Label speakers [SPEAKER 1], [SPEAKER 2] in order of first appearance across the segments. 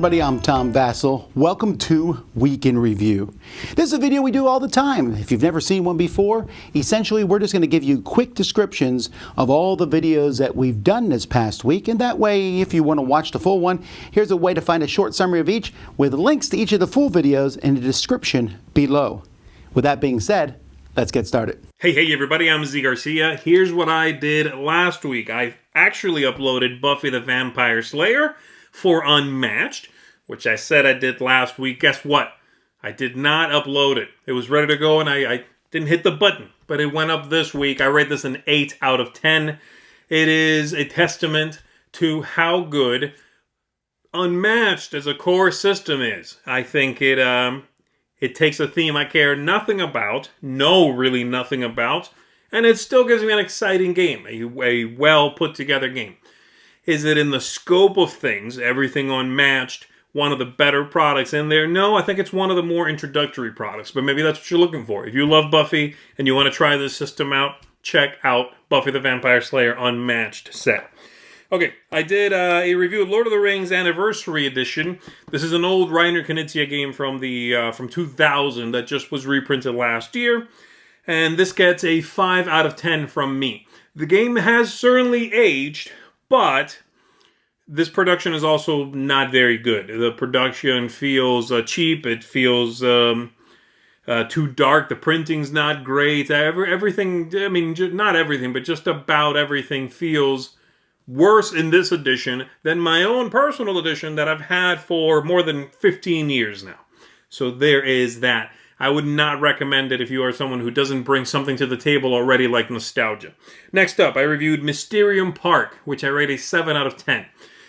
[SPEAKER 1] everybody, I'm Tom Vasel. Welcome to Week in Review. This is a video we do all the time. If you've never seen one before, essentially we're just going to give you quick descriptions of all the videos that we've done this past week, and that way if you want to watch the full one, here's a way to find a short summary of each with links to each of the full videos in the description below. With that being said, let's get started.
[SPEAKER 2] Hey everybody, I'm Garcia. Here's what I did last week. I actually uploaded Buffy the Vampire Slayer for Unmatched, which I said I did last week. Guess what? I did not upload it. It was ready to go and I didn't hit the button, but it went up this week. I rate this an 8 out of 10. It is a testament to how good Unmatched as a core system is. I think it takes a theme I care nothing about, really nothing about, and it still gives me an exciting game, a well put together game. Is it in the scope of things, everything Unmatched, one of the better products in there? No, I think it's one of the more introductory products, but maybe that's what you're looking for. If you love Buffy and you want to try this system out, check out Buffy the Vampire Slayer Unmatched set. Okay, I did a review of Lord of the Rings Anniversary Edition. This is an old Reiner Knizia game from 2000 that just was reprinted last year, and this gets a 5 out of 10 from me. The game has certainly aged, but this production is also not very good. The production feels cheap. It feels too dark. The printing's not great. Everything, I mean, not everything, but just about everything feels worse in this edition than my own personal edition that I've had for more than 15 years now. So there is that. I would not recommend it if you are someone who doesn't bring something to the table already like nostalgia. Next up, I reviewed Mysterium Park, which I rate a 7 out of 10,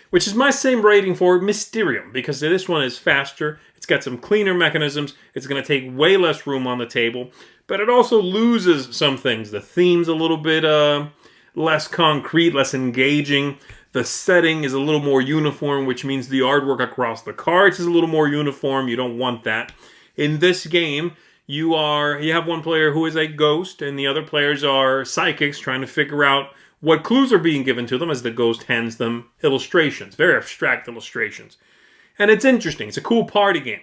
[SPEAKER 2] which is my same rating for Mysterium, because this one is faster, it's got some cleaner mechanisms, it's going to take way less room on the table, but it also loses some things. The theme's a little bit less concrete, less engaging. The setting is a little more uniform, which means the artwork across the cards is a little more uniform. You don't want that. In this game, you have one player who is a ghost, and the other players are psychics trying to figure out what clues are being given to them as the ghost hands them illustrations, very abstract illustrations. And it's interesting. It's a cool party game.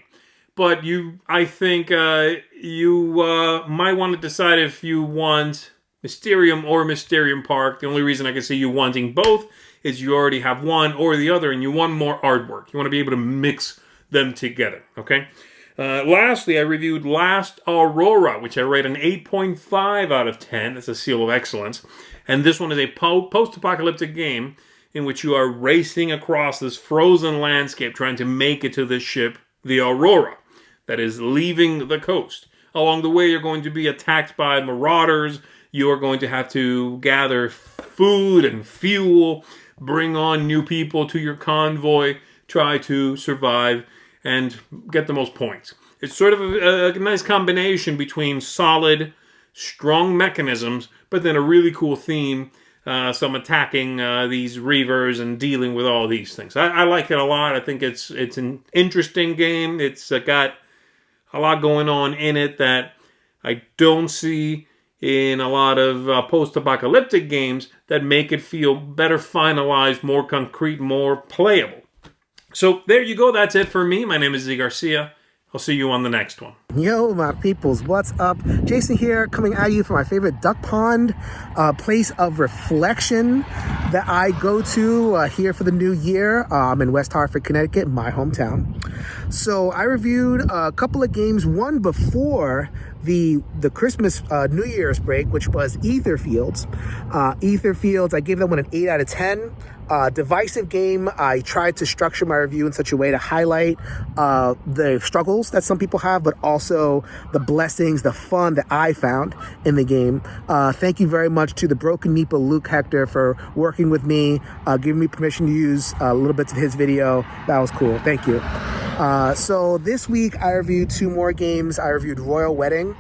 [SPEAKER 2] But I think you might want to decide if you want Mysterium or Mysterium Park. The only reason I can see you wanting both is you already have one or the other, and you want more artwork. You want to be able to mix them together, okay? Lastly, I reviewed Last Aurora, which I rate an 8.5 out of 10. That's a seal of excellence. And this one is a post-apocalyptic game in which you are racing across this frozen landscape trying to make it to this ship, the Aurora, that is leaving the coast. Along the way, you're going to be attacked by marauders. You are going to have to gather food and fuel, bring on new people to your convoy, try to survive, and get the most points. It's sort of a nice combination between solid, strong mechanisms, but then a really cool theme, some attacking these reavers and dealing with all these things. I like it a lot. I think it's an interesting game. It's got a lot going on in it that I don't see in a lot of post-apocalyptic games that make it feel better finalized, more concrete, more playable. So there you go. That's it for me. My name is Garcia. I'll see you on the next one.
[SPEAKER 3] Yo, my peoples, what's up? Jason here, coming at you from my favorite duck pond, place of reflection that I go to here for the new year. I'm in West Hartford, Connecticut, my hometown. So I reviewed a couple of games, one before the Christmas New Year's break, which was Etherfields. Etherfields, I gave that one an 8 out of 10. Divisive game. I tried to structure my review in such a way to highlight the struggles that some people have, but also the blessings, the fun that I found in the game. Thank you very much to the Broken Meeple Luke Hector for working with me, giving me permission to use little bits of his video. That was cool. Thank you. So this week I reviewed 2 more games. I reviewed Royal Wedding.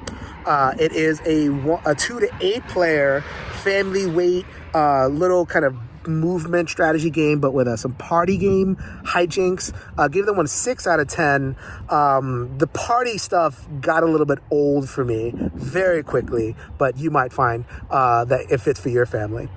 [SPEAKER 3] It is a 2 to 8 player family weight little kind of movement strategy game, but with some party game hijinks. Give that one 6 out of 10. The party stuff got a little bit old for me very quickly, but you might find that it fits for your family.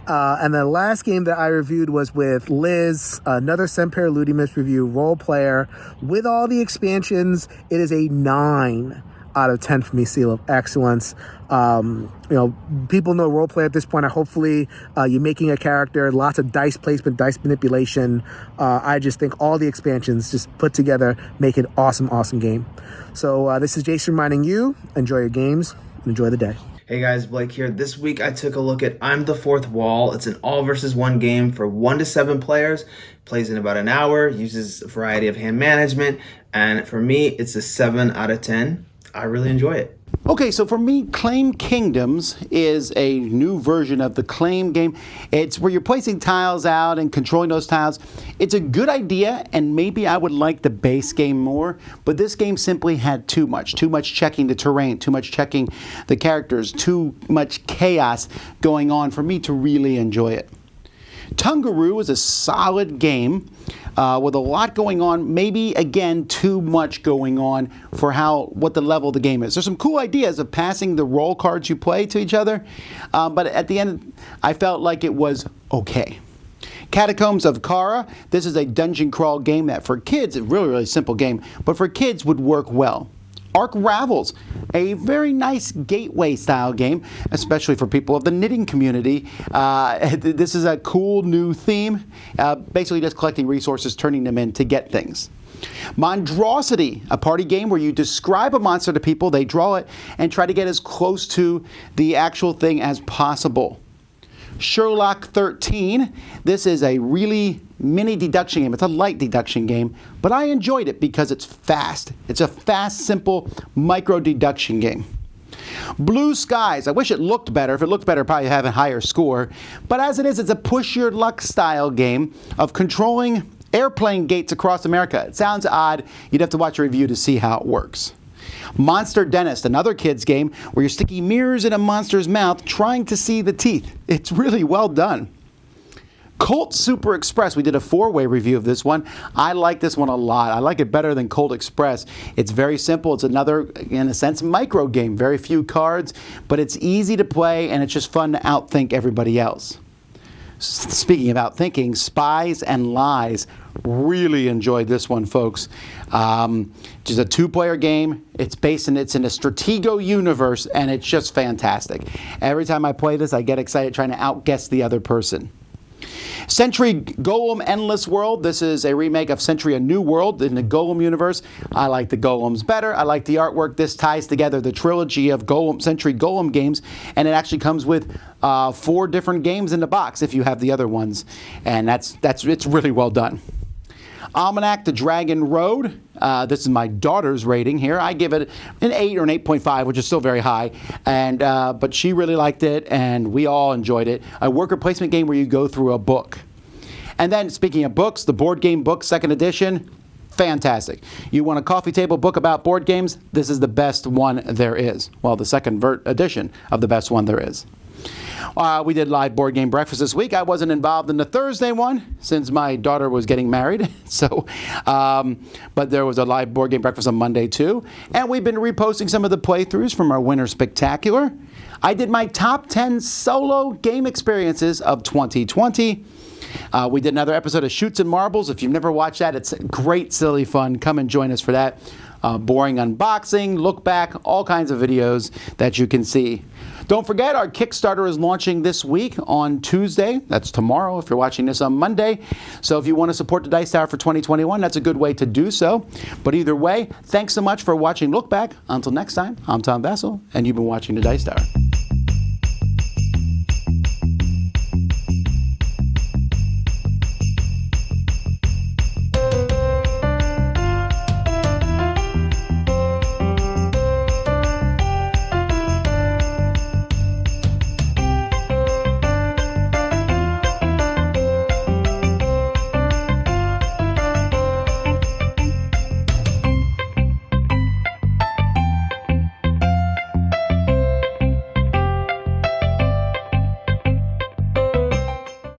[SPEAKER 3] And the last game that I reviewed was with Liz, another Semper Ludimus review, role player. With all the expansions, it is a 9 out of 10 for me, seal of excellence. People know role play at this point. Hopefully you're making a character, lots of dice placement, dice manipulation. I just think all the expansions just put together make an awesome, awesome game. So this is Jason reminding you, enjoy your games and enjoy the day.
[SPEAKER 4] Hey guys, Blake here. This week I took a look at I'm the Fourth Wall. It's an all versus one game for 1 to 7 players. Plays in about an hour, uses a variety of hand management, and for me it's a 7 out of 10. I really enjoy it.
[SPEAKER 1] Okay, so for me, Claim Kingdoms is a new version of the Claim game. It's where you're placing tiles out and controlling those tiles. It's a good idea, and maybe I would like the base game more, but this game simply had too much checking the terrain, too much checking the characters, too much chaos going on for me to really enjoy it. Tungaru is a solid game with a lot going on, maybe again too much going on for what the level of the game is. There's some cool ideas of passing the role cards you play to each other, but at the end I felt like it was okay. Catacombs of Cara, this is a dungeon crawl game that for kids, a really, really simple game, but for kids would work well. Ravels, a very nice gateway style game, especially for people of the knitting community. This is a cool new theme, basically just collecting resources, turning them in to get things. MonsDRAWsity, a party game where you describe a monster to people, they draw it, and try to get as close to the actual thing as possible. Sherlock 13. This is a really mini deduction game. It's a light deduction game, but I enjoyed it because it's fast. It's a fast, simple micro deduction game. Blue Skies. I wish it looked better. If it looked better, I'd probably have a higher score. But as it is, it's a push your luck style game of controlling airplane gates across America. It sounds odd. You'd have to watch a review to see how it works. Monster Dentist, another kid's game where you're sticking mirrors in a monster's mouth trying to see the teeth. It's really well done. Colt Super Express, we did a 4-way review of this one. I like this one a lot. I like it better than Colt Express. It's very simple. It's another, in a sense, micro game. Very few cards, but it's easy to play and it's just fun to outthink everybody else. Speaking of outthinking, Spies and Lies. Really enjoyed this one, folks. Just a 2-player game. It's in a Stratego universe, and it's just fantastic. Every time I play this, I get excited trying to outguess the other person. Century Golem Endless World. This is a remake of Century A New World in the Golem universe. I like the Golems better. I like the artwork. This ties together the trilogy of Century Golem games, and it actually comes with 4 different games in the box if you have the other ones, and it's really well done. Almanac The Dragon Road. This is my daughter's rating here. I give it an 8 or an 8.5, which is still very high. But she really liked it, and we all enjoyed it. A worker placement game where you go through a book. And then, speaking of books, the board game book, 2nd edition, fantastic. You want a coffee table book about board games? This is the best one there is. Well, the 2nd edition of the best one there is. We did live board game breakfast this week. I wasn't involved in the Thursday one since my daughter was getting married. But there was a live board game breakfast on Monday too. And we've been reposting some of the playthroughs from our Winter Spectacular. I did my top 10 solo game experiences of 2020. We did another episode of Shoots and Marbles. If you've never watched that, it's great, silly fun. Come and join us for that. Boring unboxing, look back, all kinds of videos that you can see. Don't forget, our Kickstarter is launching this week on Tuesday. That's tomorrow if you're watching this on Monday. So if you want to support the Dice Tower for 2021, that's a good way to do so. But either way, thanks so much for watching Look Back. Until next time, I'm Tom Vasel, and you've been watching the Dice Tower.